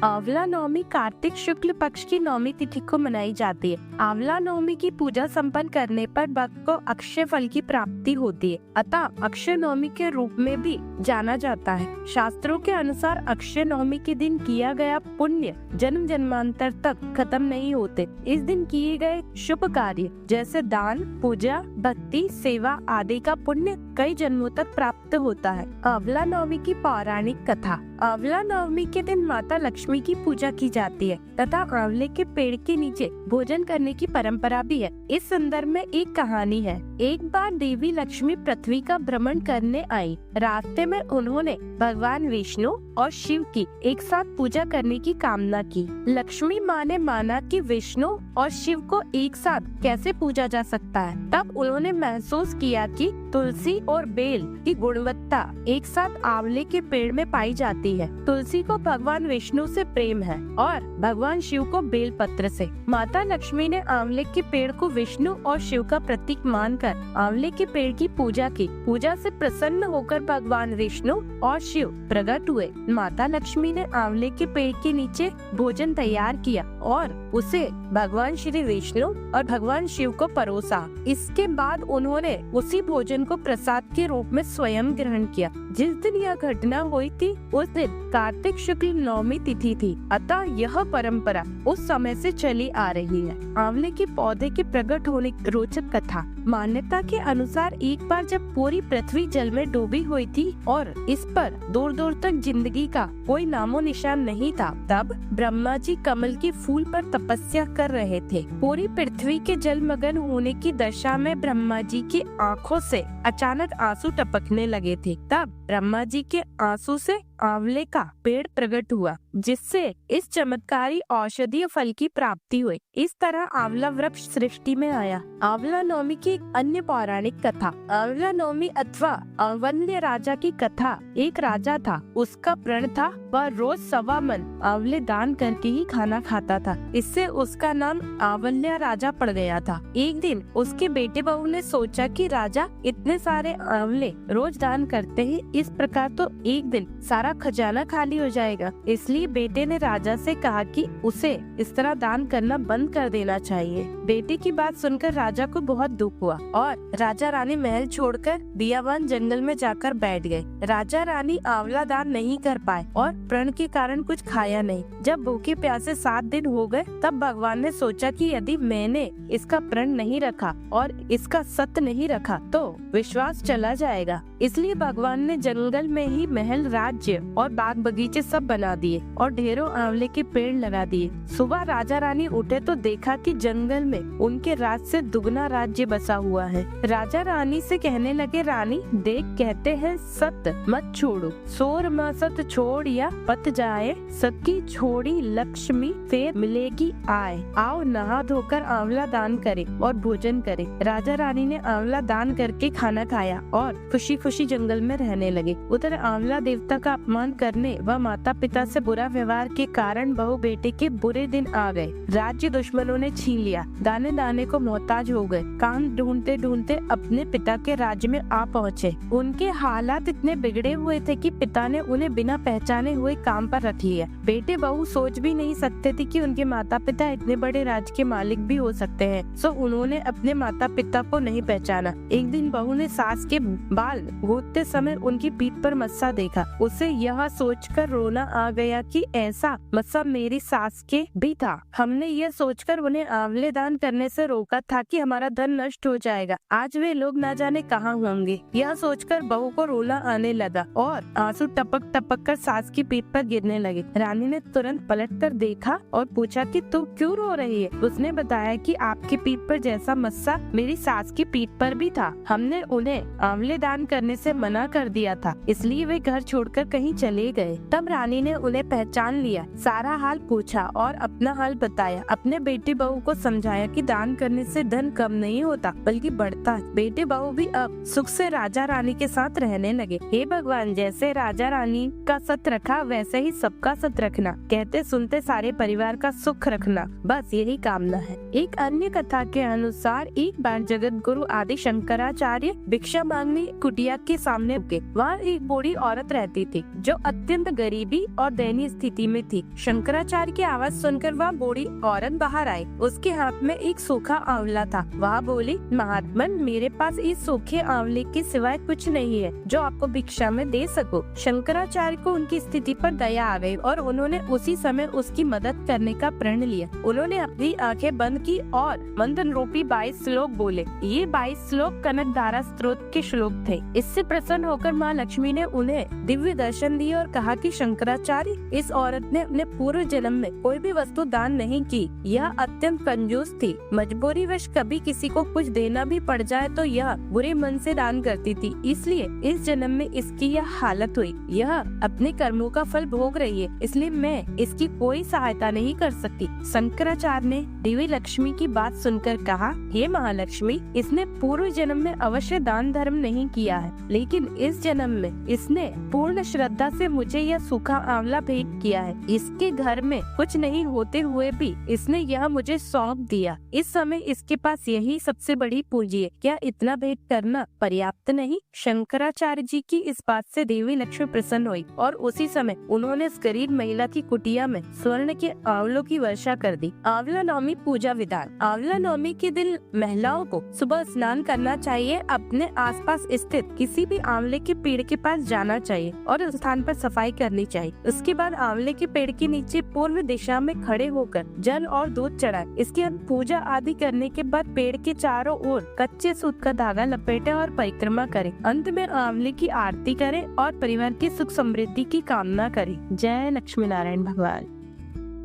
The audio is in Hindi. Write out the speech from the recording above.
आंवला नवमी कार्तिक शुक्ल पक्ष की नवमी तिथि को मनाई जाती है। आंवला नवमी की पूजा संपन्न करने पर भक्त को अक्षय फल की प्राप्ति होती है, अतः अक्षय नवमी के रूप में भी जाना जाता है। शास्त्रों के अनुसार अक्षय नवमी के दिन किया गया पुण्य जन्म जन्मांतर तक खत्म नहीं होते। इस दिन किए गए शुभ कार्य जैसे दान, पूजा, भक्ति, सेवा आदि का पुण्य कई जन्मों तक प्राप्त होता है। आंवला नवमी की पौराणिक कथा। आंवला नवमी के दिन माता लक्ष्मी की पूजा की जाती है तथा आंवले के पेड़ के नीचे भोजन करने की परंपरा भी है। इस संदर्भ में एक कहानी है। एक बार देवी लक्ष्मी पृथ्वी का भ्रमण करने आई। रास्ते में उन्होंने भगवान विष्णु और शिव की एक साथ पूजा करने की कामना की। लक्ष्मी माँ ने माना कि विष्णु और शिव को एक साथ कैसे पूजा जा सकता है। तब उन्होंने महसूस किया कि तुलसी और बेल की गुणवत्ता एक साथ आंवले के पेड़ में पाई जाती है। तुलसी को भगवान विष्णु से प्रेम है और भगवान शिव को बेल पत्र से। माता लक्ष्मी ने आंवले के पेड़ को विष्णु और शिव का प्रतीक मानकर आंवले के पेड़ की पूजा की। पूजा से प्रसन्न होकर भगवान विष्णु और शिव प्रकट हुए। माता लक्ष्मी ने आंवले के पेड़ के नीचे भोजन तैयार किया और उसे भगवान श्री विष्णु और भगवान शिव को परोसा। इसके बाद उन्होंने उसी भोजन को प्रसाद के रूप में स्वयं ग्रहण किया। जिस दिन यह घटना हुई थी उस दिन कार्तिक शुक्ल नवमी तिथि थी, अतः यह परंपरा उस समय से चली आ रही है। आंवले के पौधे के प्रकट होने की रोचक कथा। मान्यता के अनुसार एक बार जब पूरी पृथ्वी जल में डूबी हुई थी और इस पर दूर दूर तक जिंदगी का कोई नामो निशान नहीं था, तब ब्रह्मा जी कमल के फूल पर तपस्या कर रहे थे। पूरी पृथ्वी के जलमग्न होने की दशा में ब्रह्मा जी की आंखों से अचानक आंसू टपकने लगे थे। तब ब्रह्मा जी के आंसू से आंवले का पेड़ प्रकट हुआ, जिससे इस चमत्कारी औषधीय फल की प्राप्ति हुई। इस तरह आंवला वृक्ष सृष्टि में आया। आंवला नवमी की एक अन्य पौराणिक कथा। आंवला नवमी अथवा आंवल्य राजा की कथा। एक राजा था, उसका प्रण था वह रोज 1.25 मन आंवले दान करके ही खाना खाता था। इससे उसका नाम आंवल्य राजा पड़ गया था। एक दिन उसके बेटे बहू ने सोचा कि राजा इतने सारे आंवले रोज दान करते हैं, इस प्रकार तो एक दिन सारा खजाना खाली हो जाएगा। इसलिए बेटे ने राजा से कहा कि उसे इस तरह दान करना बंद कर देना चाहिए। बेटे की बात सुनकर राजा को बहुत दुख हुआ और राजा रानी महल छोड़कर बियाबान जंगल में जाकर बैठ गए। राजा रानी आंवला दान नहीं कर पाए और प्रण के कारण कुछ खाया नहीं। जब भूखे प्यासे 7 दिन हो गए तब भगवान ने सोचा कि यदि मैंने इसका प्रण नहीं रखा और इसका सत्य नहीं रखा तो विश्वास चला जाएगा। इसलिए भगवान ने जंगल में ही महल, राज्य और बाग बगीचे सब बना दिए और ढेरों आंवले के पेड़ लगा दिए। सुबह राजा रानी उठे तो देखा कि जंगल में उनके राज से दुगना राज्य बसा हुआ है। राजा रानी से कहने लगे, रानी देख, कहते हैं सत्य मत छोड़ो, सोर म सत छोड़ या पत जाए, सबकी छोड़ी लक्ष्मी फिर मिलेगी आए। आओ नहा धोकर आंवला दान करे और भोजन करे। राजा रानी ने आंवला दान करके खाना खाया और खुशी खुशी जंगल में रहने लगे। उधर आंवला देवता का अपमान करने व माता पिता से बुरा व्यवहार के कारण बहू बेटे के बुरे दिन आ गए। राज्य दुश्मनों ने छीन लिया। दाने दाने को मोहताज हो गए। काम ढूंढते ढूंढते अपने पिता के राज्य में आ पहुँचे। उनके हालात इतने बिगड़े हुए थे कि पिता ने उन्हें बिना पहचाने हुए काम पर रख लिया। बेटे बहू सोच भी नहीं सकते थे कि उनके माता पिता इतने बड़े राज्य के मालिक भी हो सकते हैं। सो उन्होंने अपने माता पिता को नहीं पहचाना। एक दिन बहू ने सास के बाल गूंथते समय उनकी पीठ पर मस्सा देखा। उसे यह सोचकर रोना आ गया कि ऐसा मस्सा मेरी सास के भी था। हमने यह सोचकर उन्हें आंवले दान करने से रोका था कि हमारा धन नष्ट हो जाएगा। आज वे लोग न जाने कहाँ होंगे। यह सोचकर बहू को रोना आने लगा और आंसू टपक टपक कर सास की पीठ पर गिरने लगे। रानी ने तुरंत पलट कर देखा और पूछा कि तू क्यों रो रही है। उसने बताया कि आपकी पीठ पर जैसा मस्सा मेरी सास की पीठ पर भी था। हमने उन्हें आंवले दान करने से मना कर दिया था, इसलिए वे घर छोड़कर कहीं चले गए। तब रानी ने उन्हें पहचान लिया, सारा हाल पूछा और अपना हाल बताया। अपने बेटे बहू को समझाया कि दान करने से धन कम नहीं होता बल्कि बढ़ता है। बेटे बहू भी अब सुख से राजा रानी के साथ रहने लगे। हे भगवान, जैसे राजा रानी का सत रखा वैसे ही सबका सत रखना, कहते सुनते सारे परिवार का सुख रखना, बस यही कामना है। एक अन्य कथा के अनुसार एक बार जगत गुरु आदि शंकराचार्य भिक्षा मांगने कुटिया के सामने रुके। वहाँ एक बूढ़ी औरत रहती थी। जो अत्यंत गरीबी और दयनीय स्थिति में थी। शंकराचार्य की आवाज सुनकर वह बूढ़ी औरत बाहर आई। उसके हाथ में एक सूखा आंवला था। वह बोली, महात्मन, मेरे पास इस सूखे आंवले के सिवाय कुछ नहीं है जो आपको भिक्षा में दे सको। शंकराचार्य को उनकी स्थिति पर दया आ गई और उन्होंने उसी समय उसकी मदद करने का प्रण लिया। उन्होंने अपनी आंखें बंद की और मंथन रूपी 22 श्लोक बोले। ये 22 श्लोक कनकधारा स्त्रोत के श्लोक थे। इससे प्रसन्न होकर माँ लक्ष्मी ने उन्हें दिव्य दर्शन दिए और कहा कि शंकराचार्य, इस औरत ने अपने पूर्व जन्म में कोई भी वस्तु दान नहीं की। यह अत्यंत कंजूस थी। मजबूरीवश कभी किसी को कुछ देना भी पड़ जाए तो यह बुरे मन से दान करती थी। इसलिए इस जन्म में इसकी यह हालत हुई। यह अपने कर्मों का फल भोग रही है, इसलिए मैं इसकी कोई सहायता नहीं कर सकती। शंकराचार्य ने देवी लक्ष्मी की बात सुनकर कहा, हे महालक्ष्मी, इसने पूर्व जन्म में अवश्य दान धर्म नहीं किया है, लेकिन इस जन्म में इसने पूर्ण श्रद्धा से मुझे यह सूखा आंवला भेंट किया है। इसके घर में कुछ नहीं होते हुए भी इसने यह मुझे सौंप दिया। इस समय इसके पास यही सबसे बड़ी पूंजी है। क्या इतना भेंट करना पर्याप्त नहीं? शंकराचार्य जी की इस बात से देवी लक्ष्मी प्रसन्न हुई और उसी समय उन्होंने इस गरीब महिला की कुटिया में स्वर्ण के आंवलों की वर्षा कर दी। आंवला नवमी पूजा विधान। आंवला नवमी के दिन महिलाओं को सुबह स्नान करना चाहिए। अपने आसपास स्थित किसी भी आंवले के पेड़ के पास जाना चाहिए और उस स्थान पर सफाई करनी चाहिए। उसके बाद आंवले के पेड़ के नीचे पूर्व दिशा में खड़े होकर जल और दूध चढ़ाएं। इसके बाद पूजा आदि करने के बाद पेड़ के चारों ओर कच्चे सूत का धागा लपेटे और परिक्रमा करें। अंत में आंवले की आरती करें और परिवार की सुख समृद्धि की कामना करें। जय लक्ष्मी नारायण भगवान।